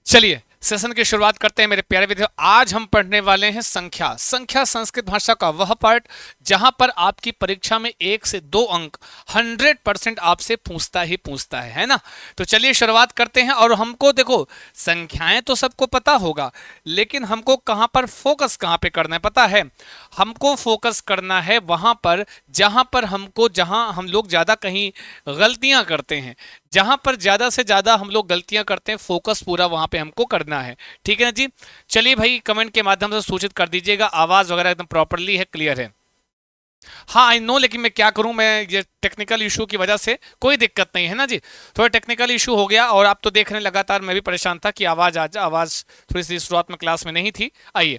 चलिए सेशन की शुरुआत करते हैं मेरे प्यारे विद्यार्थियों। आज हम पढ़ने वाले हैं संख्या। संख्या संस्कृत भाषा का वह पार्ट जहां पर आपकी परीक्षा में 1 से 2 अंक 100% आपसे पूछता ही पूछता है ना। तो चलिए शुरुआत करते हैं। और हमको देखो, संख्याएं तो सबको पता होगा, लेकिन हमको कहां पर फोकस कहां पे करना है पता है? हमको फोकस करना है वहां पर जहां हम लोग ज्यादा कहीं गलतियां करते हैं, जहां पर ज्यादा से ज्यादा हम लोग गलतियां करते हैं, फोकस पूरा वहां पे हमको करना है। ठीक है ना जी। चलिए भाई, कमेंट के माध्यम से सूचित कर दीजिएगा आवाज वगैरह एकदम प्रॉपरली है, क्लियर है। हाँ आई नो, लेकिन मैं क्या करूं, मैं ये टेक्निकल इशू की वजह से कोई दिक्कत नहीं है ना जी। थोड़ा टेक्निकल इशू हो गया और आप तो देख रहे हैं लगातार, मैं भी परेशान था कि आवाज आज आवाज थोड़ी सी शुरुआत में क्लास में नहीं थी। आइए,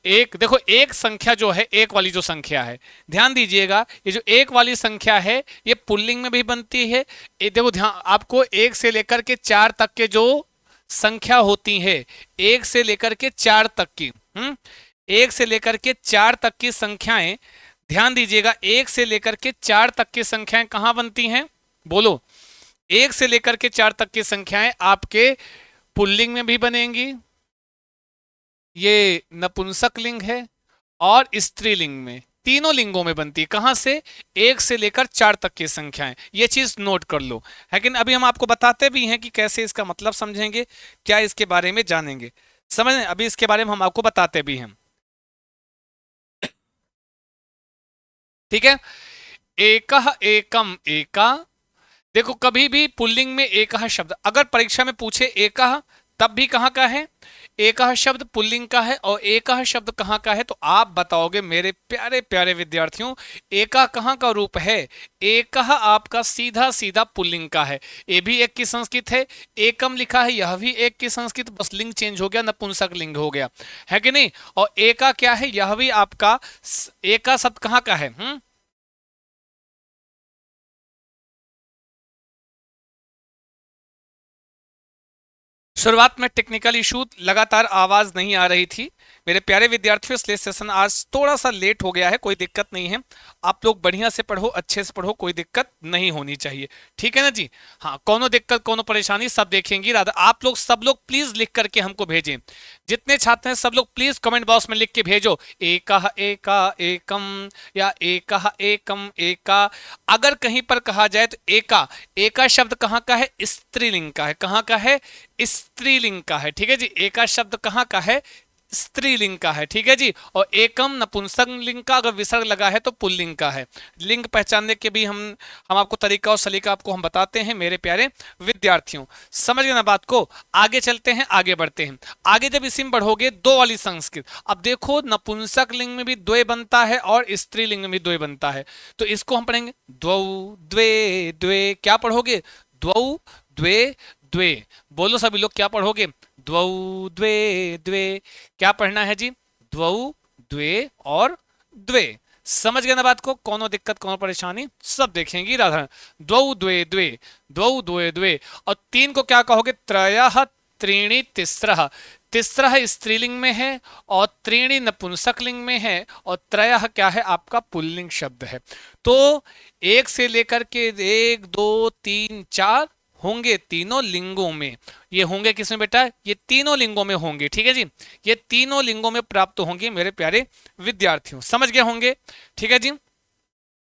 एक देखो, एक संख्या जो है, एक वाली जो संख्या है, ध्यान दीजिएगा, ये जो एक वाली संख्या है ये पुल्लिंग में भी बनती है। ये देखो ध्यान, आपको 1 से लेकर के 4 तक के जो संख्या होती है, 1 से लेकर के 4 तक की, 1 से लेकर के 4 तक की संख्याएं, ध्यान दीजिएगा, 1 से लेकर के 4 तक की संख्याएं कहां बनती हैं? बोलो। 1 से लेकर के 4 तक की संख्याएं आपके पुल्लिंग में भी बनेंगी, ये नपुंसक लिंग है, और स्त्रीलिंग में, तीनों लिंगों में बनती है। कहां से? 1 से लेकर 4 तक की संख्याएं। ये चीज नोट कर लो। लेकिन अभी हम आपको बताते भी हैं कि कैसे इसका मतलब समझेंगे, क्या इसके बारे में जानेंगे, समझ, अभी इसके बारे में हम आपको बताते भी हैं। ठीक है। एकह एकम एका, देखो कभी भी पुल्लिंग में एकह शब्द अगर परीक्षा में पूछे एकह, तब भी कहां का है? एकह शब्द पुल्लिंग का है। और एकह शब्द कहां का है? तो आप बताओगे मेरे प्यारे प्यारे विद्यार्थियों, एका कहां का रूप है? एकह आपका सीधा सीधा पुल्लिंग का है। ये भी एक की संस्कृत है। एकम लिखा है, यह भी एक की संस्कृत, बस लिंग चेंज हो गया, नपुंसक लिंग हो गया, है कि नहीं? और एका क्या है? यह भी आपका एका शब्द कहां का है? शुरुआत में टेक्निकल इशू, लगातार आवाज नहीं आ रही थी मेरे प्यारे विद्यार्थियों, इसलिए सेशन आज थोड़ा सा लेट हो गया है। कोई दिक्कत नहीं है, आप लोग बढ़िया से पढ़ो, अच्छे से पढ़ो, कोई दिक्कत नहीं होनी चाहिए। ठीक है ना जी। हाँ, कोनो दिक्कत कोनो परेशानी सब देखेंगी। राधा आप लोग सब लोग प्लीज लिख करके हमको भेजें, जितने छात्र हैं सब लोग प्लीज कमेंट बॉक्स में लिख के भेजो, एका एका एकम या एका एकम एका। अगर कहीं पर कहा जाए तो एका, एका शब्द कहाँ का है? स्त्रीलिंग का है। कहाँ का है? स्त्रीलिंग का है। ठीक है जी। एका शब्द कहाँ का है? स्त्रीलिंग का है। ठीक है जी। और एकम नपुंसक लिंग का, अगर विसर्ग लगा है तो पुल्लिंग का है। लिंग पहचानने के भी हम आपको तरीका और सलीका आपको हम बताते हैं मेरे प्यारे विद्यार्थियों। समझ गए ना बात को? आगे चलते हैं, आगे बढ़ते हैं। आगे जब इसी में बढ़ोगे, दो वाली संस्कृत, अब देखो नपुंसक लिंग में भी द्वे बनता है और स्त्रीलिंग में भी द्वे बनता है। तो इसको हम पढ़ेंगे द्वौ द्वे द्वे। क्या पढ़ोगे? द्वौ द्वे द्वे। बोलो सभी लोग, क्या पढ़ोगे? द्वौ द्वे द्वे। क्या पढ़ना है जी? द्वौ द्वे और द्वे। समझ गए ना बात को? कोनो दिक्कत कोनो परेशानी सब देखेंगी राधा। द्वौ द्वे द्वे, द्वौ द्वे द्वे। और 3 को क्या कहोगे? त्रयः त्रीणि तिस्रः। तिस्रः स्त्रीलिंग में है और त्रीणि नपुंसक लिंग में है, और त्रयः क्या है? आपका पुल्लिंग शब्द है। तो 1 से लेकर के 1 2 3 4 होंगे तीनों लिंगों में। ये होंगे किसमें बेटा? ये तीनों लिंगों में होंगे। ठीक है जी। ये तीनों लिंगों में प्राप्त होंगे मेरे प्यारे विद्यार्थियों, समझ गए होंगे? ठीक है जी।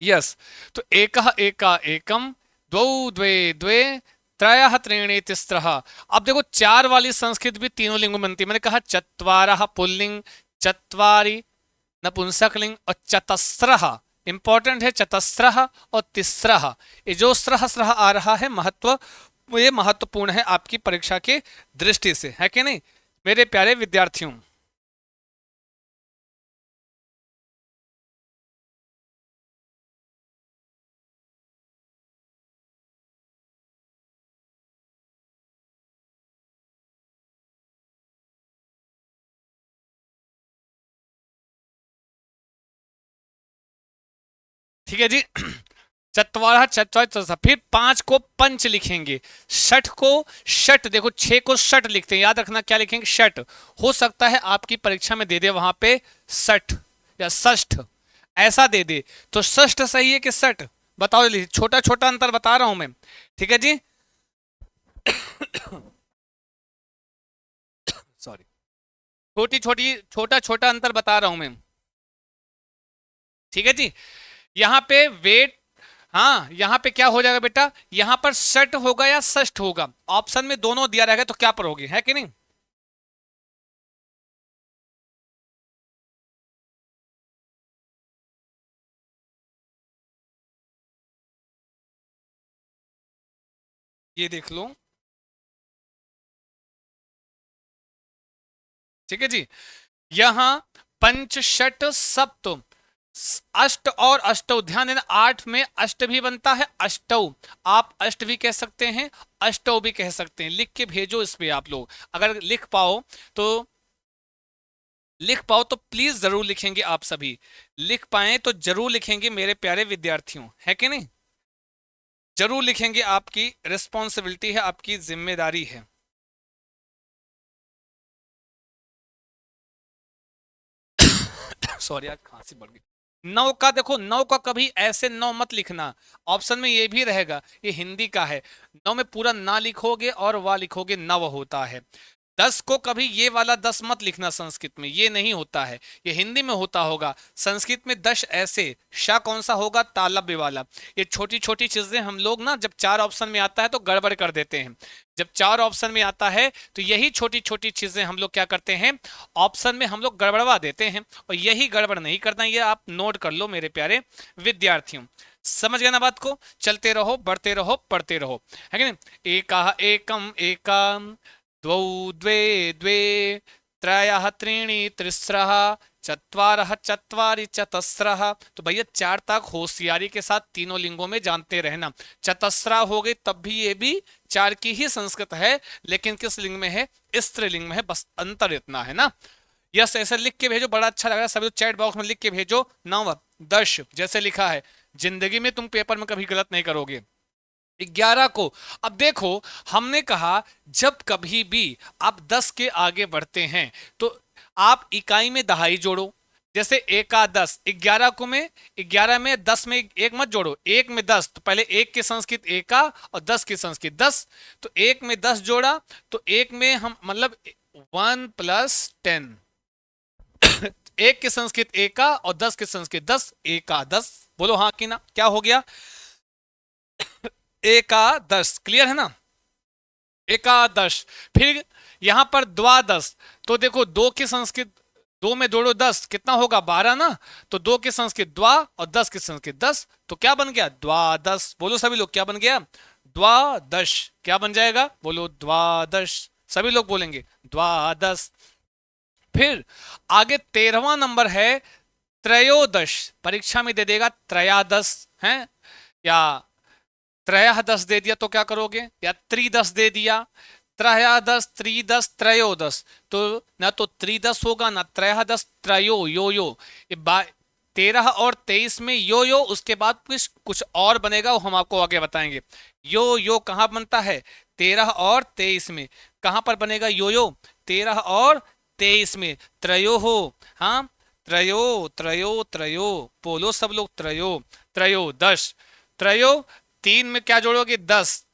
यस। तो एकः एका एकम, द्वौ द्वे द्वे, त्रयः त्रीणि तिस्रः। अब देखो, 4 वाली संस्कृत भी तीनों लिंगों में बनती है। मैंने कहा चत्वारः पुल्लिंग, चत्वारि नपुंसक लिंग, और चतस्रः इंपॉर्टेंट है, चतस्रः और तिस्रः। ये जो स्रह स्रह आ रहा है, ये महत्वपूर्ण है आपकी परीक्षा के दृष्टि से, है कि नहीं मेरे प्यारे विद्यार्थियों? ठीक है जी। चतवारा चतवार, फिर 5 को पंच लिखेंगे, 6 को षट, देखो 6 को षट लिखते हैं, याद रखना क्या लिखेंगे? षट। हो सकता है आपकी परीक्षा में दे दे वहां पे सठ या षष्ठ, ऐसा दे दे। तो षष्ठ सही है कि सठ? बताओ जल्दी, छोटा छोटा अंतर बता रहा हूं मैं। ठीक है जी। छोटी छोटी छोटा छोटा अंतर बता रहा हूं मैं। ठीक है जी। यहाँ पे वेट, हाँ यहाँ पे क्या हो जाएगा बेटा, यहाँ पर षट होगा या षष्ठ होगा, ऑप्शन में दोनों दिया रहेगा तो क्या पढ़ोगे, है कि नहीं। ये देख लो। ठीक है जी। यहां पंच षट सप्त अष्ट और अष्टौ, ध्यान देना, आठ में अष्ट भी बनता है, अष्टौ, आप अष्ट भी कह सकते हैं, अष्टौ भी कह सकते हैं। लिख के भेजो इस पे आप लोग, अगर लिख पाओ तो, लिख पाओ तो प्लीज जरूर लिखेंगे आप सभी, लिख पाए तो जरूर लिखेंगे मेरे प्यारे विद्यार्थियों, है कि नहीं, जरूर लिखेंगे, आपकी रिस्पॉन्सिबिलिटी है, आपकी जिम्मेदारी है। सॉरी आज खांसी बढ़ गई। नौ का देखो, नौ का कभी ऐसे नौ मत लिखना, ऑप्शन में ये भी रहेगा, ये हिंदी का है, नौ में पूरा ना लिखोगे और वाह लिखोगे, नव होता है। दस को कभी ये वाला दस मत लिखना, संस्कृत में ये नहीं होता है, ये हिंदी में होता होगा, संस्कृत में दश ऐसे, शाह कौन सा होगा, तालव्य वाला। ये छोटी छोटी चीजें हम लोग ना जब चार ऑप्शन में आता है तो गड़बड़ कर देते हैं, जब चार ऑप्शन में आता है तो यही छोटी छोटी चीजें हम लोग क्या करते हैं, ऑप्शन में हम लोग गड़बड़वा देते हैं, और यही गड़बड़ नहीं करना, ये आप नोट कर लो मेरे प्यारे विद्यार्थियों। समझ गए ना बात को, चलते रहो, बढ़ते रहो, पढ़ते रहो, है कि नहीं। एका एकम एकम, द्वौ द्वे द्वे, त्रयः त्रीणि त्रिस्रः, चत्वारः चत्वारि चतस्रः। तो भैया चार तक होशियारी के साथ तीनों लिंगों में जानते रहना। चतस्रा हो गई तब भी ये भी चार की ही संस्कृत है, लेकिन किस लिंग में है, स्त्रीलिंग में है, बस अंतर इतना है ना। यस, ऐसे लिख के भेजो, बड़ा अच्छा लग रहा है, सभी चैट बॉक्स में लिख के भेजो, नव दश जैसे लिखा है, जिंदगी में तुम पेपर में कभी गलत नहीं करोगे। 11 को, अब देखो हमने कहा जब कभी भी आप 10 के आगे बढ़ते हैं तो आप इकाई में दहाई जोड़ो, जैसे एका दस, 11 को में, 11 में 10 में एक मत जोड़ो, एक में 10, तो पहले एक की संस्कृत एका और 10 की संस्कृत 10, तो एक में 10 जोड़ा, तो एक में हम मतलब 1+10, एक की संस्कृत एका और 10 की संस्कृत 10, एका 10, बोलो हाँ कि ना, क्या हो गया, एकादश, क्लियर है ना, एकादश। फिर यहां पर द्वादश, तो देखो दो की संस्कृत, दो में जोड़ो 10, कितना होगा 12 ना, तो दो की संस्कृत द्वा और 10 की संस्कृत 10, तो क्या बन गया द्वादश, बोलो सभी लोग क्या बन गया, द्वादश, क्या बन जाएगा, बोलो द्वादश, सभी लोग बोलेंगे द्वादश। फिर आगे 13वां नंबर है त्रयोदश, परीक्षा में दे देगा त्रयादश है, या त्रयादश दे दिया तो क्या करोगे, या त्रिदश दे दिया, त्रयादश त्रिदश त्रयोदश, तो ना तो त्रिदश होगा ना त्रयादश, त्रयो यो यो, ये 13 और 23 में यो यो, उसके बाद कुछ कुछ और बनेगा वो हम आपको आगे बताएंगे। यो यो कहाँ बनता है, 13 और 23 में, कहां पर बनेगा यो यो, 13 और 23 में, त्रयो हो, हाँ त्रयो त्रयो त्रयो, बोलो सब लोग त्रयो, त्रयोदश, त्रयो, तीन में क्या जोड़ोगे 10,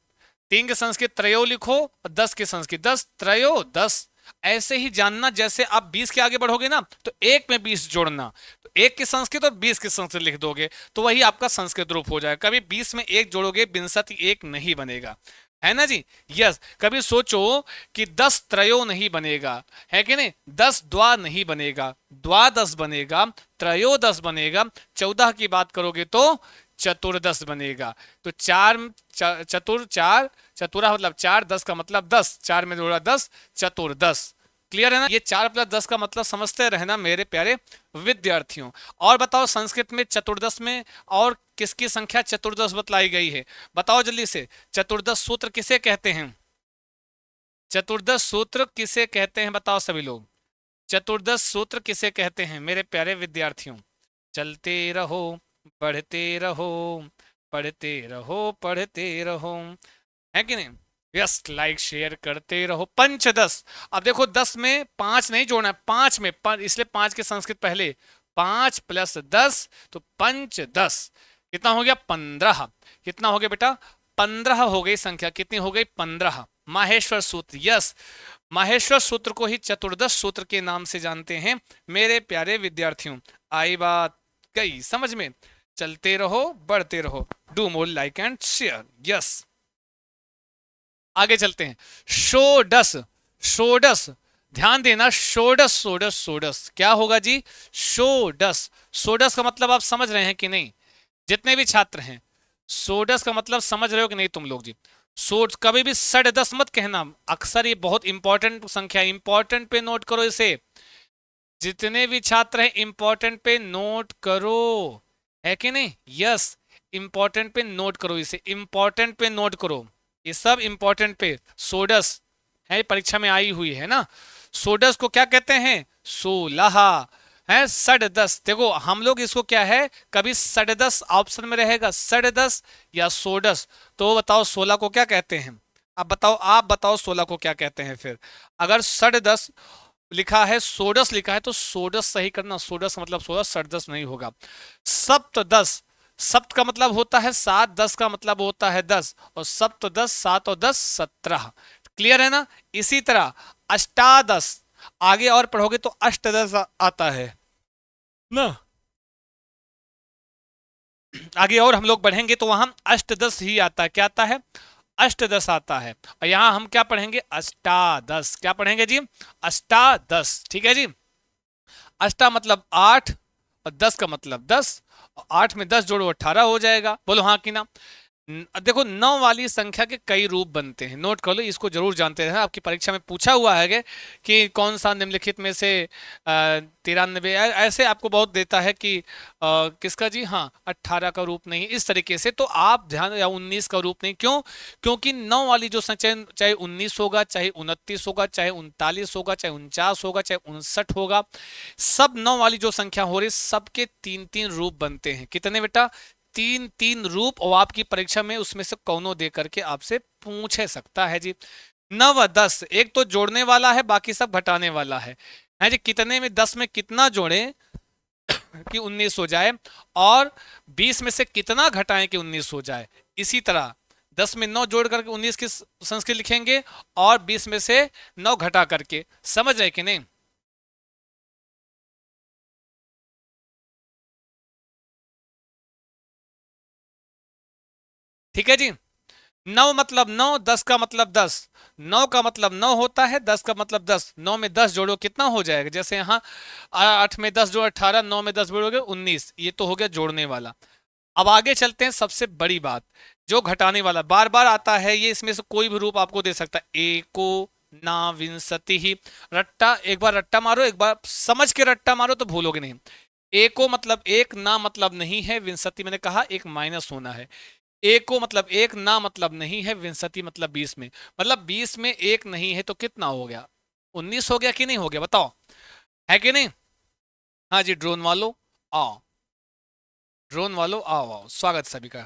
तीन के संस्कृत त्रयो लिखो और 10 के संस्कृत 10, त्रयो 10। ऐसे ही जानना, जैसे आप 20 के आगे बढ़ोगे ना तो एक में 20 जोड़ना, तो एक की संस्कृत और 20 की संस्कृत लिख दोगे तो वही आपका संस्कृत रूप हो जाएगा। कभी 20 में एक जोड़ोगे विंशति एक नहीं बनेगा, है ना जी। यस, कभी सोचो कि 10 त्रयो नहीं बनेगा, है कि नहीं, 10 द्वा नहीं बनेगा, द्वादश बनेगा, त्रयोदश बनेगा, 14 की बात करोगे तो चतुर्दश बनेगा। तो चार, चतुर चार, चतुरा मतलब चार, 10 का मतलब 10, चार में जोड़ा 10, चतुर्दश, क्लियर है ना। ये 4+10 का मतलब समझते रहना मेरे प्यारे विद्यार्थियों। और बताओ संस्कृत में चतुर्दश में और किसकी संख्या चतुर्दश बतलाई गई है, बताओ जल्दी से, चतुर्दश सूत्र किसे कहते हैं, चतुर्दश सूत्र किसे कहते हैं, बताओ सभी लोग, चतुर्दश सूत्र किसे कहते हैं मेरे प्यारे विद्यार्थियों। चलते रहो, बढ़ते रहो, पढ़ते रहो, पढ़ते रहो, है कि नहीं। यस, लाइक शेयर करते रहो। पंचदश, अब देखो 10 में 5 नहीं जोड़ना है, 5 में इसलिए 5 के संस्कृत पहले, 5+10 तो पंचदश, कितना हो गया 15, कितना हो गया बेटा 15 हो गई संख्या, कितनी हो गई 15, माहेश्वर सूत्र, यस माहेश्वर सूत्र को ही चतुर्दश सूत्र के नाम से जानते हैं मेरे प्यारे विद्यार्थियों। आई बात गई समझ में? चलते रहो, बढ़ते रहो। Do more like and share. Yes, आगे चलते हैं। षोडश, षोडश, ध्यान देना, षोडश षोडश षोडश क्या होगा जी? षोडश। षोडश का मतलब आप समझ रहे हैं कि नहीं? जितने भी छात्र हैं, षोडश का मतलब समझ रहे हो कि नहीं तुम लोग जी? सोच, कभी भी षडदश मत कहना। अक्सर ये बहुत इंपॉर्टेंट संख्या, इंपॉर्टेंट पे नोट करो इसे। जितने भी छात्र हैं इंपॉर्टेंट पे नोट करो, है कि नहीं? यस, इंपॉर्टेंट पे नोट करो इसे, इंपॉर्टेंट पे नोट करो। ये सब इंपॉर्टेंट पे सोडस है, परीक्षा में आई हुई है ना। सोडस को क्या कहते हैं? सोलह है। षडदश, देखो हम लोग इसको क्या है, कभी षडदश ऑप्शन में रहेगा, षडदश या सोडस। तो बताओ 16 को क्या कहते हैं? अब बताओ, आप बताओ 16 को क्या कहते हैं फिर? अगर षडदश लिखा है, सोडस लिखा है, तो सोडस सही करना। सोडस का मतलब 16, षडदश नहीं होगा। सप्तदश, सप्त का मतलब होता है 7, दस का मतलब होता है 10, और सप्तदश 7 और 10 17। क्लियर है ना? इसी तरह अष्टादश, आगे और पढ़ोगे तो अष्टदश आता है ना। आगे और हम लोग बढ़ेंगे तो वहां अष्टदश ही आता है। क्या आता है? अष्टदश आता है। और यहां हम क्या पढ़ेंगे? अष्टादश। क्या पढ़ेंगे जी? अष्टादश। ठीक है जी। अष्टा मतलब 8, और 10 का मतलब 10, और 8 में 10 जोड़ो 18 हो जाएगा। बोलो हाँ कि ना? देखो 9 वाली संख्या के कई रूप बनते हैं, नोट कर लो, इसको जरूर जानते रहना। आपकी परीक्षा में पूछा हुआ है कि कौन सा निम्नलिखित में से 93, ऐसे आपको बहुत देता है कि किसका जी? हाँ, 18 का रूप नहीं, इस तरीके से। तो आप ध्यान, या 19 का रूप नहीं, क्यों? क्योंकि 9 वाली जो संख्या, चाहे 19 होगा, चाहे 29 होगा, चाहे 39 होगा, चाहे 49 होगा, चाहे 59 होगा, सब 9 वाली जो संख्या हो रही, सबके 3-3 रूप बनते हैं। कितने बेटा? 3-3 रूप। और आपकी परीक्षा में उसमें से कौनों दे करके आपसे पूछ सकता है जी। 9 10, एक तो जोड़ने वाला है, बाकी सब घटाने वाला है जी। कितने में 10 में कितना जोड़े कि 19 हो जाए, और 20 में से कितना घटाएं कि 19 हो जाए। इसी तरह 10 में 9 जोड़ करके 19 की संस्कृत लिखेंगे, और 20 में से 9 घटा करके। समझ रहे कि नहीं? ठीक है जी। 9 मतलब 9, 10 का मतलब 10। 9 का मतलब 9 होता है, 10 का मतलब 10। 9 में 10 जोड़ो कितना हो जाएगा? जैसे यहाँ 8 में 10 जोड़ 18, 9 में 10 जोड़ोगे 19। ये तो हो गया जोड़ने वाला। अब आगे चलते हैं, सबसे बड़ी बात, जो घटाने वाला बार बार आता है, ये इसमें से कोई भी रूप आपको दे सकता है। एको ना विंसति ही, रट्टा, एक बार रट्टा मारो, एक बार समझ के रट्टा मारो तो भूलोगे नहीं। एको मतलब एक, ना मतलब नहीं है, विंसति मैंने कहा एक माइनस होना है। एको मतलब एक, ना मतलब नहीं है, विंसति मतलब 20 में। मतलब 20 में एक नहीं है तो कितना हो गया? 19 हो गया कि नहीं हो गया? बताओ, है कि नहीं? हाँ जी, ड्रोन वालों आओ, ड्रोन वालों आओ आओ, स्वागत सभी का।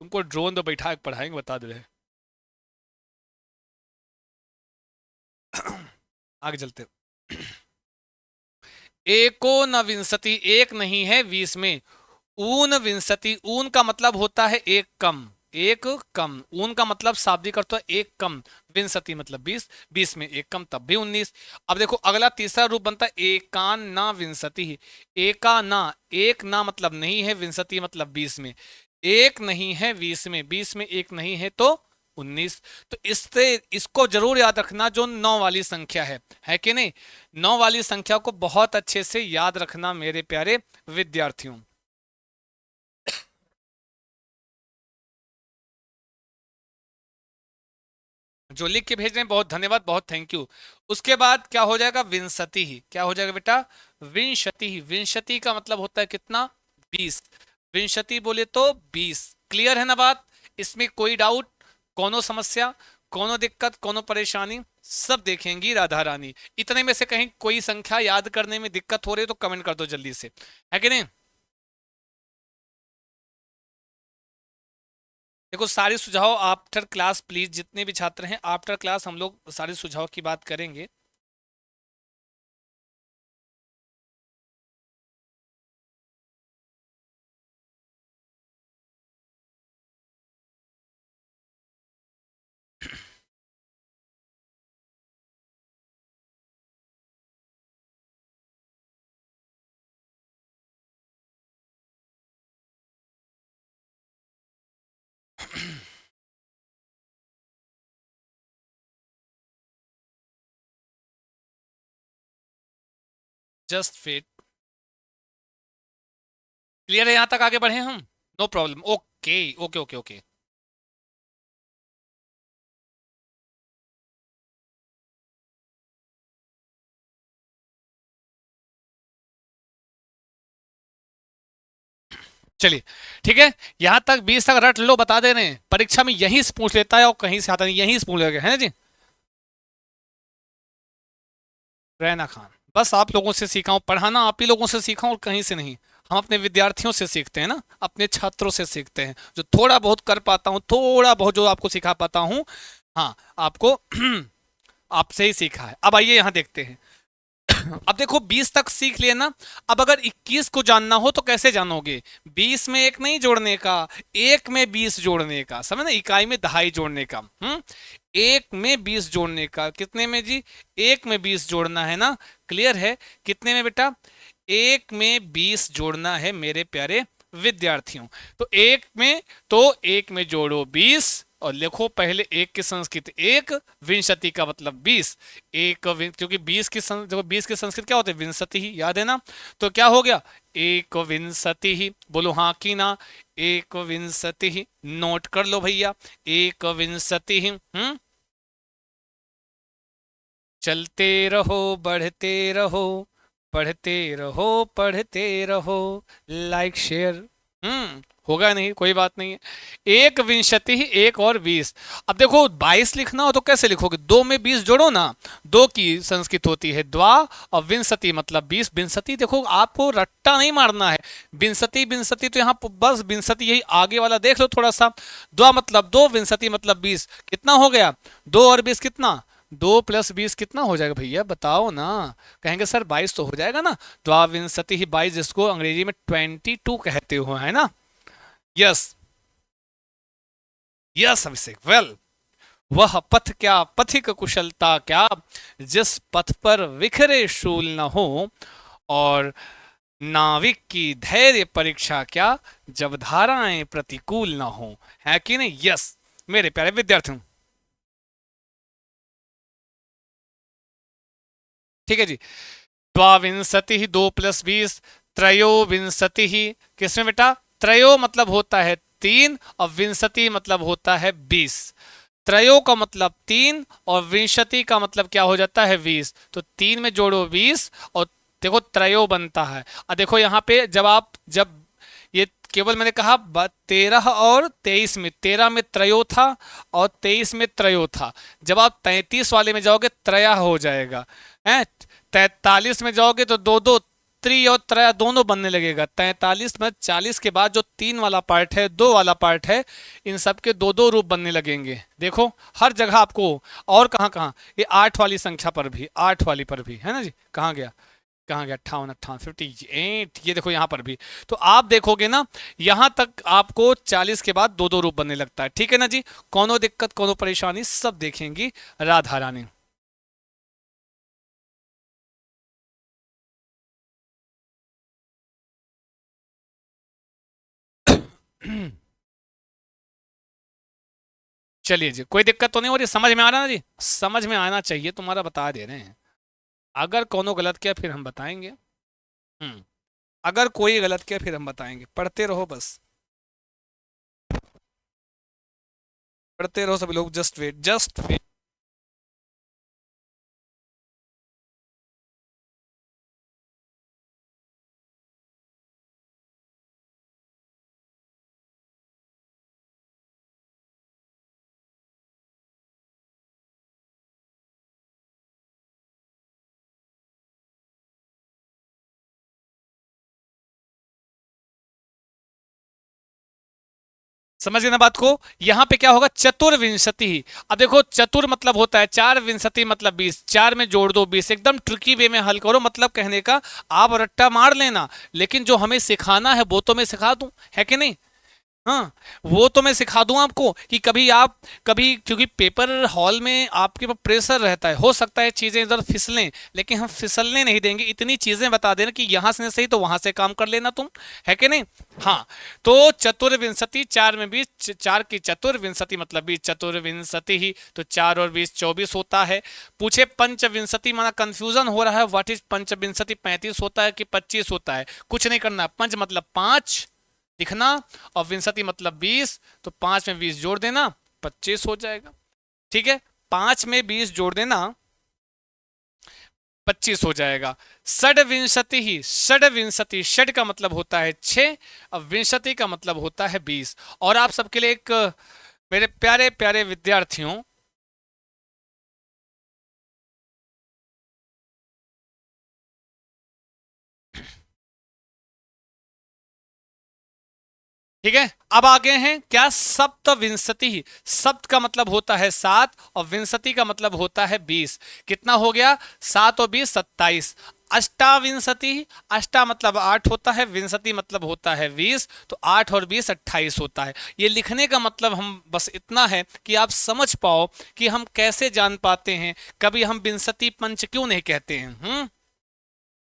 तुमको ड्रोन तो बैठा के पढ़ाएंगे, बता दे रहे। आगे चलते। एको न विंसति, एक नहीं है 20 में। ऊन विंसति, ऊन का मतलब होता है एक कम, एक कम। ऊन का मतलब शाब्दिक अर्थ है एक कम। विंसति मतलब 20, 20 में एक कम, तब भी 19। अब देखो अगला तीसरा रूप बनता है एकान ना विंसति। एका ना, एक ना मतलब नहीं है, विंसति मतलब 20 में। एक नहीं है 20 में, 20 में एक नहीं है तो 19। तो इससे इसको जरूर याद रखना, जो 9 वाली संख्या है कि नहीं? 9 वाली संख्या को बहुत अच्छे से याद रखना मेरे प्यारे विद्यार्थियों। जो लिख के भेज रहे हैं बहुत धन्यवाद, बहुत थैंक यू। उसके बाद क्या हो जाएगा? विंशति ही। क्या हो जाएगा बेटा? विंशति ही। विंशति का मतलब होता है कितना? 20। विंशति बोले तो 20। क्लियर है ना बात? इसमें कोई डाउट, कोनो समस्या, कोनो दिक्कत, कोनो परेशानी? सब देखेंगी राधा रानी। इतने में से कहीं कोई संख्या याद करने में दिक्कत हो रही है तो कमेंट कर दो जल्दी से, है कि नहीं? देखो सारे सुझाव आफ्टर क्लास प्लीज, जितने भी छात्र हैं आफ्टर क्लास हम लोग सारे सुझाव की बात करेंगे। Just wait. क्लियर है, यहां तक आगे बढ़े हम? No problem. Okay okay okay okay. चलिए ठीक है, यहां तक 20 तक रट लो, बता दे रहे हैं परीक्षा में यहीं से पूछ लेता है और कहीं से आता नहीं, यहीं से पूछ लेगा, है ना जी। रैना खान, बस आप लोगों से सीखा हूं पढ़ाना, आप ही लोगों से सीखा हूं और कहीं से नहीं। हम अपने विद्यार्थियों से सीखते हैं ना, अपने छात्रों से सीखते हैं, जो थोड़ा बहुत कर पाता हूं, थोड़ा बहुत जो आपको सिखा पाता हूं, हाँ आपको आपसे ही सीखा है। अब आइए यहां देखते हैं। अब देखो 20 तक सीख लिया ना, अब अगर 21 को जानना हो तो कैसे जानोगे? 20 में एक नहीं जोड़ने का, एक में 20 जोड़ने का, समझ ना, इकाई में दहाई जोड़ने का। एक में 20 जोड़ने का, कितने में जी? एक में 20 जोड़ना है ना, क्लियर है? कितने में बेटा? एक में 20 जोड़ना है मेरे प्यारे विद्यार्थियों। तो एक में जोड़ो 20 और लिखो पहले एक की संस्कृत एक, विंशति का मतलब 20। क्योंकि 20 की देखो 20 की संस्कृत क्या होती है? विंशति ही, याद है ना? तो क्या हो गया? एक विंशति ही, बोलो हाँ की ना? एक विंशति ही, नोट कर लो भैया, एक विंशति ही। चलते रहो बढ़ते रहो, पढ़ते रहो पढ़ते रहो, लाइक शेयर। होगा नहीं, कोई बात नहीं है। एक विंशति ही, एक और 20। अब देखो 22 लिखना हो तो कैसे लिखोगे? दो में 20 जोड़ो ना, दो की संस्कृत होती है द्वा, और विंशति मतलब 20। विंशति देखो आपको रट्टा नहीं मारना है, विंशति विंशति तो यहाँ बस विंशति यही आगे वाला देख लो थोड़ा सा। द्वा मतलब दो, विंशति मतलब 20। कितना हो गया? 2 और 20 कितना? 2 + 20 कितना हो जाएगा भैया, बताओ ना? कहेंगे सर 22 तो हो जाएगा ना। द्वाविंशति ही 22, जिसको अंग्रेजी में 22 कहते हो, है ना? यस यस अभिषेक, वेल। वह पथ क्या, पथिक कुशलता क्या, जिस पथ पर विखरे शूल न हो, और नाविक की धैर्य परीक्षा क्या, जब धाराएं प्रतिकूल न हो। है कि नहीं? यस मेरे प्यारे विद्यार्थियों, ठीक है जी। द्वाविंशति ही, 2 + 20, त्रयोविंशति ही, किसमें बेटा? त्रयो मतलब होता है 3 और विंशति मतलब होता है 20। त्रयो का मतलब 3 और विंशति का मतलब क्या हो जाता है? 20। तो 3 में जोड़ो 20 और देखो त्रयो बनता है। और देखो यहाँ पे जब ये केवल मैंने कहा 13 और 23 में, 13 में त्रयो था और 23 में त्रयो था। जब आप 33 वाले में जाओगे त्रया हो जाएगा, है। 43 में जाओगे तो दो दो, त्रि और त्रय दोनों बनने लगेगा। 43 में 40 के बाद जो 3 वाला पार्ट है, 2 वाला पार्ट है, इन सब के दो दो रूप बनने लगेंगे। देखो हर जगह आपको। और कहाँ कहाँ? ये 8 वाली संख्या पर भी, 8 वाली पर भी, है ना जी? कहाँ गया? कहाँ गया? 58 58 58, ये देखो यहाँ पर भी। तो आप देखोगे ना, यहाँ तक आपको 40 के बाद दो दो रूप बनने लगता है। ठीक है ना जी? कोनो दिक्कत कोनो परेशानी सब देखेंगी राधा रानी। चलिए जी, कोई दिक्कत तो नहीं हो रही? समझ में आ रहा है ना जी? समझ में आना चाहिए, तुम्हारा बता दे रहे हैं। अगर कोनो गलत किया फिर हम बताएंगे। हम्म अगर कोई गलत किया फिर हम बताएंगे, पढ़ते रहो बस, पढ़ते रहो सभी लोग, जस्ट वेट जस्ट वेट। समझ गए ना बात को? यहाँ पे क्या होगा? चतुर्विंशति ही। अब देखो चतुर मतलब होता है 4, विंशति मतलब 20, 4 में जोड़ दो 20। एकदम ट्रिकी वे में हल करो, मतलब कहने का आप रट्टा मार लेना, लेकिन जो हमें सिखाना है वो तो मैं सिखा दूं, है कि नहीं? हाँ, वो तो मैं सिखा दूं आपको कि कभी आप कभी, क्योंकि पेपर हॉल में आपके ऊपर प्रेशर रहता है, हो सकता है चीजें इधर फिसलें, लेकिन हम फिसलने नहीं देंगे। इतनी चीजें बता देना कि यहां से नहीं सही तो वहां से काम कर लेना तुम, है कि नहीं। हाँ, तो चतुर्विंशति, 4 में 20, 4 की चतुर्विंशति मतलब 20, चतुर्विंशति ही तो 4 और 20 24 होता है। पूछे पंचविंशति, माना कंफ्यूजन हो रहा है, व्हाट इज पंचविंशति, 35 होता है कि 25 होता है, कुछ नहीं करना, पंच मतलब 5 लिखना और विंशति मतलब 20, तो 5 में 20 जोड़ देना, 25 हो जाएगा। ठीक है, 5 में 20 जोड़ देना, 25 हो जाएगा। षड्विंशति ही, षड्विंशति, षड का मतलब होता है 6, और विंशति का मतलब होता है 20। और आप सबके लिए एक, मेरे प्यारे प्यारे विद्यार्थियों, ठीक है, अब आगे हैं क्या, सप्तविंशति ही, सप्त का मतलब होता है 7 और विंशति का मतलब होता है 20। कितना हो गया, 7 और 20 27। अष्टाविंशति ही, अष्टा मतलब 8 होता है, विंशति मतलब होता है 20, तो 8 और 20 28 होता है। ये लिखने का मतलब हम बस इतना है कि आप समझ पाओ कि हम कैसे जान पाते हैं। कभी हम विंशति पंच क्यों नहीं कहते हैं,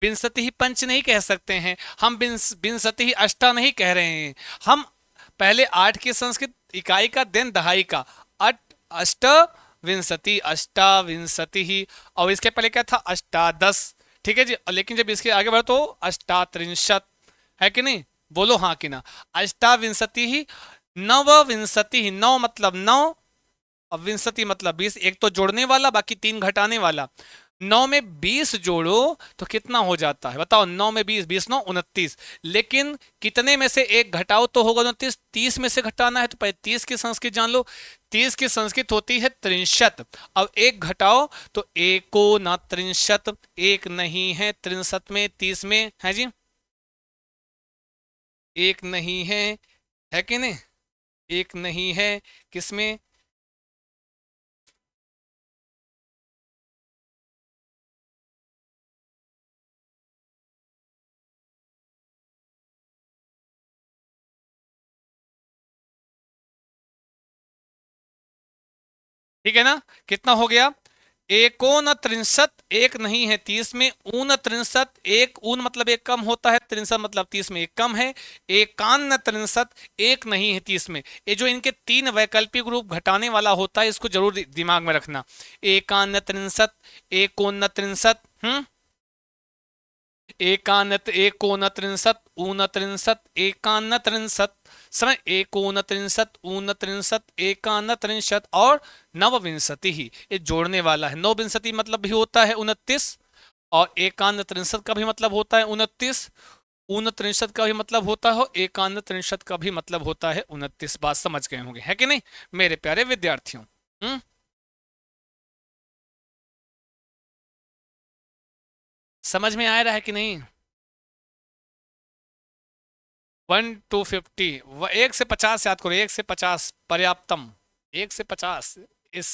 विंशति ही पंच नहीं कह सकते हैं हम, विंशति ही अष्टा नहीं कह रहे हैं हम। पहले 8 की संस्कृत इकाई का, देन दहाई का, अट अष्ट विंशति, अष्टाविंशति ही। और इसके पहले क्या था, अष्टादश। ठीक है जी, लेकिन जब इसके आगे बढ़ो तो अष्टात्रिंशत, है कि नहीं, बोलो हाँ कि ना। अष्टाविंशति ही, नवविंशति ही, नौ मतलब 9 और विंशति मतलब 20, एक तो जोड़ने वाला बाकी 3 घटाने वाला। 9 में 20 जोड़ो तो कितना हो जाता है बताओ, 9 में 20, 20 9 29, लेकिन कितने में से एक घटाओ तो होगा 29, 30 में से घटाना है तो पहले 30 की संस्कृत जान लो। 30 की संस्कृत होती है त्रिंशत, अब एक घटाओ तो एको न त्रिंशत, एक नहीं है 63 में, 30 में है जी, एक नहीं है कि नहीं, एक नहीं है किसमें, ठीक है ना। कितना हो गया, एकोन त्रिंशत, एक नहीं है 30 में, ऊन त्रिंशत, एक ऊन मतलब एक कम होता है, त्रिंशत मतलब 30 में एक कम है, एकान्न त्रिंशत, एक नहीं है 30 में। ये जो इनके 3 वैकल्पिक रूप घटाने वाला होता है, इसको जरूर दिमाग में रखना। एकान्न त्रिंशत, एकोन त्रिंशत, एकानत, एकोनत्रिंशत, ऊनत्रिंशत, एकान्नत्रिंशत, समय एकोनत्रिंशत, ऊनत्रिंशत, एकान्नत्रिंशत और नवविंशति ही, ये जोड़ने वाला है। नवविंशति मतलब भी होता है 29, और एकान्नत्रिंशत का भी मतलब होता है 29, ऊनत्रिंशत का भी मतलब होता है, एकान्नत्रिंशत का भी मतलब होता है 29। बात समझ गए होंगे, है कि नहीं मेरे प्यारे विद्यार्थियों। समझ में आ रहा है कि नहीं। 1 to 50, 1 से 50 याद करो, 1 से 50 पर्याप्तम, 1 से 50, इस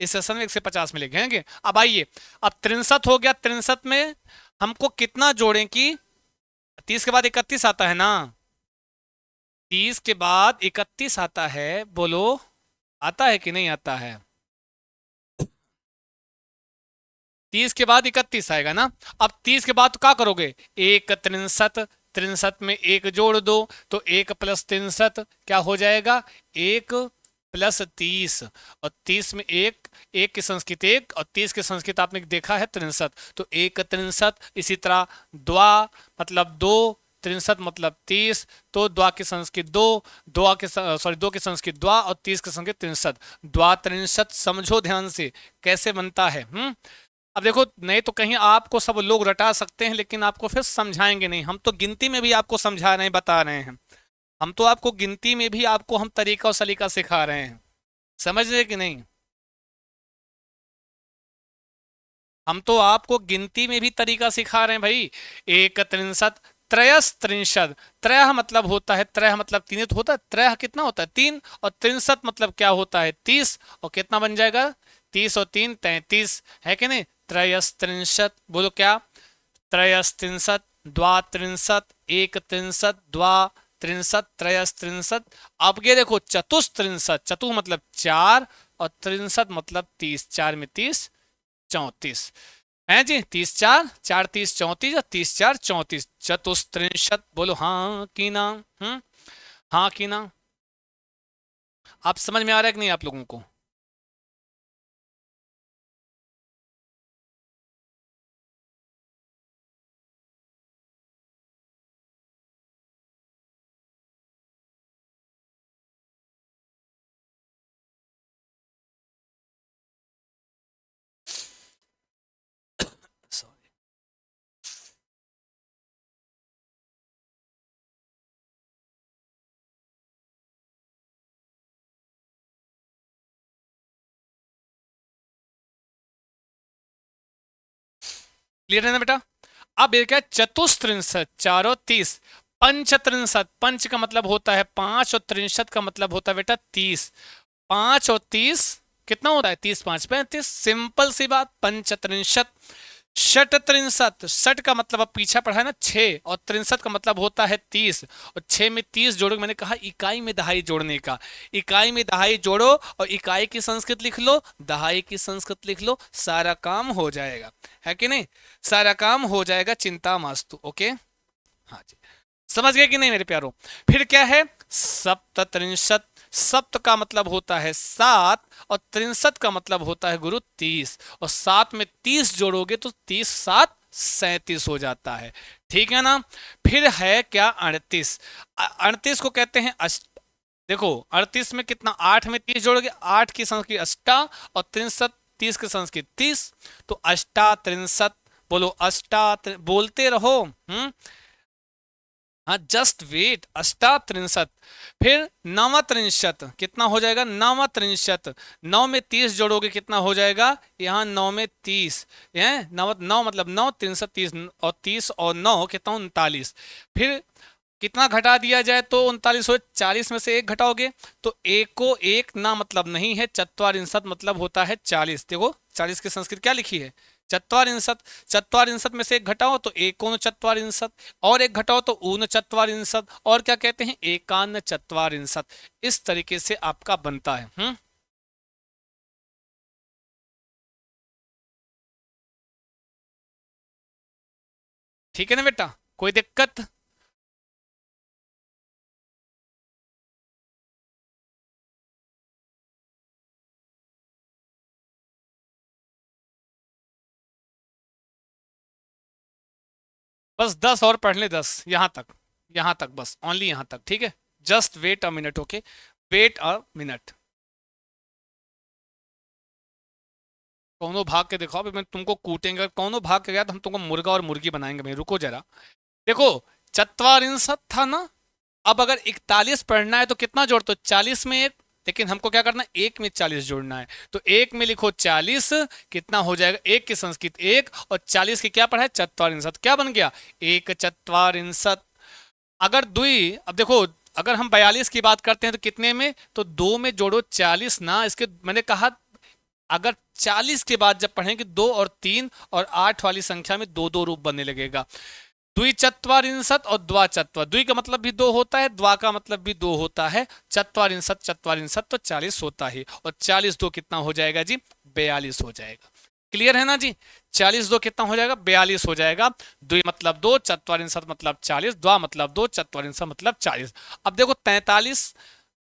इस सेशन में 1 से 50 मिलेंगे। अब आइए, अब 63 हो गया, 63 में हमको कितना जोड़ें कि 30 के बाद 31 आता है ना, 30 के बाद 31 आता है, बोलो आता है कि नहीं आता है, 30 के बाद 31 आएगा ना। अब 30 के बाद क्या करोगे, एक त्रिंशत, त्रिंशत में एक जोड़ दो तो 1 + 63 क्या हो जाएगा, 1 + 30, और 30 में एक, एक की संस्कृत एक और 30 की संस्कृत आपने देखा है 63, तो 1 × 63। इसी तरह द्वा मतलब 2, 63 मतलब 30, तो द्वा की संस्कृत 2, द्वा के सॉरी 2 की संस्कृत द्वा और 30 की संस्कृत 63, द्वा 63 समझो ध्यान से कैसे बनता है। अब देखो, नहीं तो कहीं आपको सब लोग रटा सकते हैं लेकिन आपको फिर समझाएंगे नहीं। हम तो गिनती में भी आपको समझा रहे हैं, बता रहे हैं, हम तो आपको गिनती में भी आपको हम तरीका और सलीका सिखा रहे हैं, समझ रहे कि नहीं। हम तो आपको गिनती में भी तरीका सिखा रहे हैं भाई। एक त्रिंशत, त्रयस त्रिंशत, त्रय मतलब होता है, त्रय मतलब 3 तो होता है, त्रय कितना होता है 3, और त्रिंशत मतलब क्या होता है 30, और कितना बन जाएगा 30 और 3 33, है कि नहीं। त्रयस त्रिंशत, बोलो क्या, त्रयस्त्रिंशत, द्वात्रिंशत, एक त्रिंशत, द्वा त्रिंशत त्रयस्त्रिंशत। अब ये देखो चतुस्त्रिंशत, चतु मतलब 4 और त्रिंशत मतलब 30, 4 में 30 34 है जी। 30 4 4 30 34 और 30 4 34 चतुस्त्रिंशत। बोलो हाँ की ना? हाँ की ना? आप समझ में आ रहा है कि नहीं आप लोगों को? सॉरी। क्लियर है ना बेटा? अब ये क्या है? चतुस्त्रिंशत, चारों 30। पंचत्रिंशत, पंच का मतलब होता है 5 और त्रिंशत का मतलब होता है बेटा 30। 5 और 30 कितना होता है? 30 5 35। सिंपल सी बात, पंचत्रिंशत। षट त्रिंशत, षट का मतलब अब पीछा पढ़ा है ना 6, और त्रिंशत का मतलब होता है 30, और 6 में 30 जोड़ो। मैंने कहा इकाई में दहाई जोड़ने का। इकाई में दहाई जोड़ो और इकाई की संस्कृत लिख लो, दहाई की संस्कृत लिख लो, सारा काम हो जाएगा। है कि नहीं? सारा काम हो जाएगा, चिंता मास्तु। ओके, हाँ जी। समझ गए कि नहीं मेरे प्यारो? फिर क्या है? सप्तत्रिंशत। सप्त का मतलब होता है 7 और त्रिंशत का मतलब होता है गुरु 30, और 7 में 30 जोड़ोगे तो 30 7 37 हो जाता है। ठीक है ना? फिर है क्या? 38। 38 को कहते हैं अष्ट। देखो 38 में कितना? 8 में 30 जोड़ोगे, 8 की संस्कृत अष्टा, और त्रिंशत 30 की संस्कृत 30, तो अष्टा त्रिंशत। बोलो अष्टा बोलते रहो। हाँ जस्ट वेट, अष्टात्रिंशत। फिर नवत्रिंशत, कितना हो जाएगा? नवत्रिंशत। 9 में 30 जोड़ोगे कितना हो जाएगा? यहाँ 9 में 30 है, 9 9 मतलब 9 त्रिंशत 30, और 30 और 9 कितना? 39। फिर कितना घटा दिया जाए तो 39 हो? 40 में से एक घटाओगे तो एक को एक ना मतलब नहीं है, चत्वारिंशत मतलब होता है 40। देखो 40 की संस्कृत क्या लिखी है? चत्वारिंशत। चत्वारिंशत में से एक घटाओ तो एकोन चत्वारिंशत, और एक घटाओ तो ऊन चत्वारिंशत, और क्या कहते हैं? एकान्न चत्वारिंशत। इस तरीके से आपका बनता है। ठीक है ना बेटा? कोई दिक्कत? बस 10 और पढ़ ले, 10 यहां तक, यहां तक बस, ओनली यहां तक। ठीक है, just wait a minute. Okay, wait a minute. कौनो भाग के दिखाओ, अभी मैं तुमको कूटेंगे। कौनो भाग के गया तो हम तुमको मुर्गा और मुर्गी बनाएंगे भाई, रुको जरा। देखो चतवारिंशत था ना, अब अगर 41 पढ़ना है तो कितना जोड़ते हो? 40 में एक, लेकिन हमको क्या करना है? एक में 40 जोड़ना है, तो एक में लिखो 40। कितना हो जाएगा? एक की संस्कृत एक, और 40 की क्या पढ़ा है? चतवारिंशत। क्या बन गया? एक चतवारिंशत। अगर दुई, अब देखो, अगर हम 42 की बात करते हैं तो कितने में? तो दो में जोड़ो 40 ना, इसके मैंने कहा अगर 40 के बाद जब पढ़ेंगे दो और तीन और आठ वाली संख्या में दो दो रूप बनने लगेगा। द्विचत्वारिंशत और द्वाचत्वर, द्वि का मतलब भी दो होता है, द्वा का मतलब भी दो होता है, चत्वारिंशत चत्वारिंशत तो 40 होता है, और 40 दो कितना हो जाएगा जी? 42 हो जाएगा। क्लियर है ना जी? 40 दो कितना हो जाएगा? 42 हो जाएगा। द्वि मतलब दो, चत्वारिंशत मतलब 40, द्वा मतलब दो, चत्वारिंशत मतलब 40। अब देखो 43,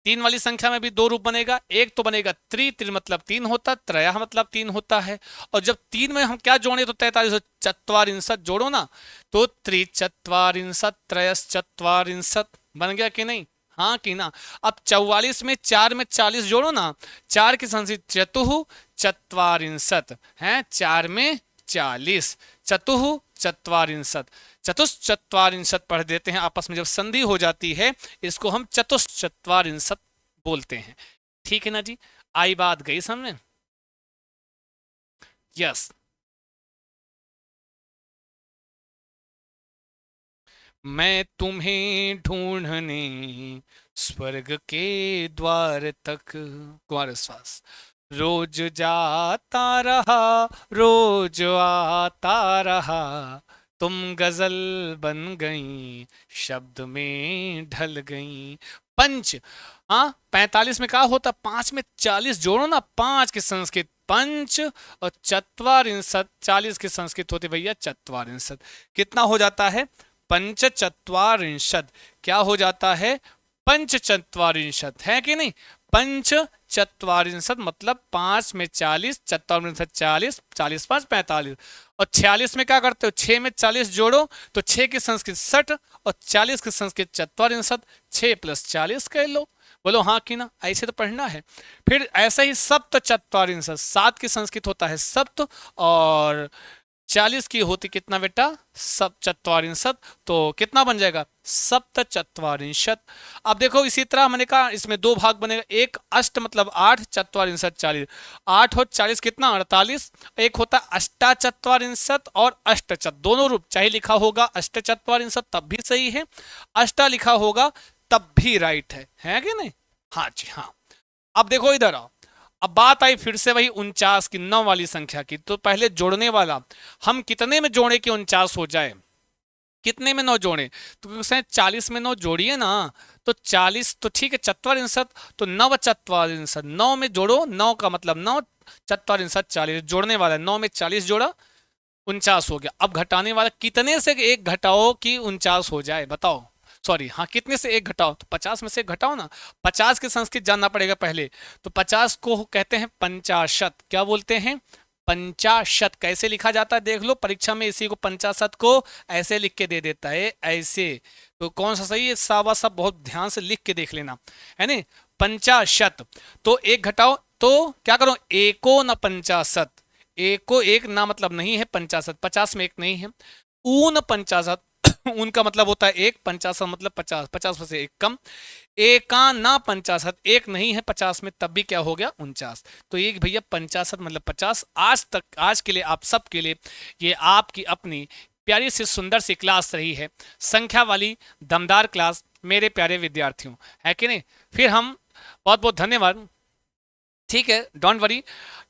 तीन वाली संख्या में भी दो रूप बनेगा। एक तो बनेगा त्रि मतलब तीन होता, त्रय मतलब तीन होता है, और जब तीन में हम क्या जोड़े तो 43, चत्वारिंशत जोड़ो ना, तो त्रिचत्वारिंशत त्रयश्चत्वारिंशत बन गया कि नहीं? हाँ कि ना? अब 44 में 4 में 40 जोड़ो ना, 4 की संस्कृत चतुः चत्वारिंशत है, 4 में 40, चतुः चत्वारिंशत। चतुश्चत्वारिंशत पढ़ देते हैं आपस में, जब संधि हो जाती है इसको हम चतुश्चत्वारिंशत बोलते हैं। ठीक है ना जी? आई बात गई समझ? यस। मैं तुम्हें ढूंढने स्वर्ग के द्वार तक, कुमार विश्वास, रोज जाता रहा, रोज आता रहा, तुम गजल बन गई, शब्द में ढल गई। पंच, हाँ 45 में क्या होता, 5 में 40 जोड़ो ना, 5 की संस्कृत पंच, और चत्वारिंशत 40 की संस्कृत होती भैया चत्वारिंशत। कितना हो जाता है, पंच चत्वारिंशत। क्या हो जाता है, पंच चत्वारिंशत, है कि नहीं। पंच चत्वारिंशत मतलब 5 में 40, चत्वारिंशत 40, 40 5 45। और 46 में क्या करते हो, 6 में 40 जोड़ो तो 6 की संस्कृत 60 और 40 की संस्कृत चत्वारिंशत, 6 + 40 कह लो। बोलो हाँ कि ना, ऐसे तो पढ़ना है। फिर ऐसा ही सप्त चत्वारिंशत, 7 की संस्कृत होता है सप्त, और 40 की होती कितना बेटा, सब चत्वारिंशत। तो कितना बन जाएगा, सप्त चत्वारिंशत। अब देखो इसी तरह मैंने कहा इसमें दो भाग बनेगा, एक अष्ट मतलब 8, चत्वारिंशत 40, 8 और 40 कितना 48। एक होता अष्टा चत्वारिंशत और अष्टचत, दोनों रूप चाहे लिखा होगा अष्ट चत्वारिंशत तब भी सही है, अष्टा लिखा होगा तब भी राइट है कि नहीं। हाँ जी हाँ। अब देखो इधर आओ, अब बात आई फिर से वही 49 की, 9 वाली संख्या की। तो पहले जोड़ने वाला, हम कितने में जोड़े कि 49 हो जाए, कितने में 9 जोड़े, तो 40 में 9 जोड़िए ना, तो 40 तो ठीक है चत्वारिंशत, तो नव चत्वारिंशत, 9 में जोड़ो, 9 का मतलब 9, चत्वारिंशत 40, जोड़ने वाला 9 में 40 जोड़ा 49 हो गया। अब घटाने वाला, कितने से एक घटाओ कि 49 हो जाए बताओ, सॉरी हाँ कितने से एक घटाओ, तो 50 में से एक घटाओ ना। 50 की संस्कृत जानना पड़ेगा पहले, तो 50 को कहते हैं पंचाशत। क्या बोलते हैं, पंचाशत। कैसे लिखा जाता है देख लो, परीक्षा में इसी को पंचाशत को ऐसे लिख के दे देता है, ऐसे। तो कौन सा सही है, सावा सब बहुत ध्यान से लिख के देख लेना, है नहीं, पंचाशत। तो एक घटाओ तो क्या करो, एको न पंचाशत, एक को एक ना मतलब नहीं है पंचाशत, 50 में एक नहीं है। ऊन पंचाशत, उनका मतलब होता है एक, पंचाशत मतलब 50, 50 में से एक कम। एका ना पंचाशत, एक नहीं है 50 में तब भी क्या हो गया 49। तो एक भैया पंचाशत मतलब 50। आज तक, आज के लिए आप सब के लिए ये आपकी अपनी प्यारी सी सुंदर सी क्लास रही है, संख्या वाली दमदार क्लास मेरे प्यारे विद्यार्थियों, है कि नहीं। फिर हम, बहुत बहुत धन्यवाद, ठीक है don't worry,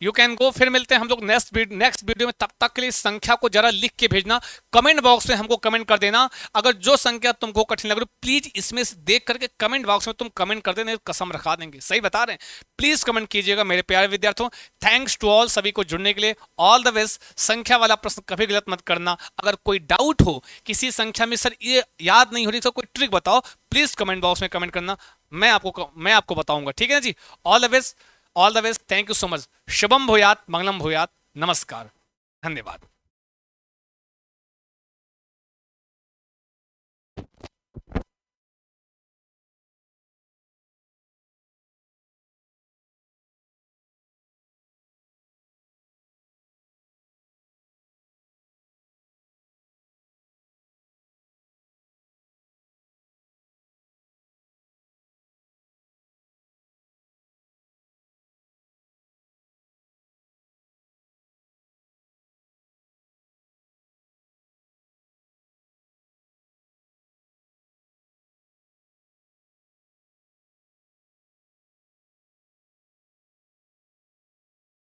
you can go. फिर मिलते हैं हम लोग नेक्स्ट वीडियो में, तब तक के लिए संख्या को जरा लिख के भेजना, कमेंट बॉक्स में हमको कमेंट कर देना। अगर जो संख्या तुमको कठिन लग रही है प्लीज इसमें से देख करके कमेंट बॉक्स में तुम कमेंट कर देना, कसम रखा देंगे, सही बता रहे हैं। प्लीज कमेंट कीजिएगा मेरे प्यारे विद्यार्थियों। थैंक्स टू ऑल, सभी को जुड़ने के लिए, ऑल द बेस्ट। संख्या वाला प्रश्न कभी गलत मत करना। अगर कोई डाउट हो किसी संख्या में, सर ये याद नहीं हो रही तो कोई ट्रिक बताओ, प्लीज कमेंट बॉक्स में कमेंट करना, मैं आपको बताऊंगा, ठीक है ना जी। All the best, all the best, thank you so much. शुभम भूयात, मंगलम भूयात, नमस्कार, धन्यवाद।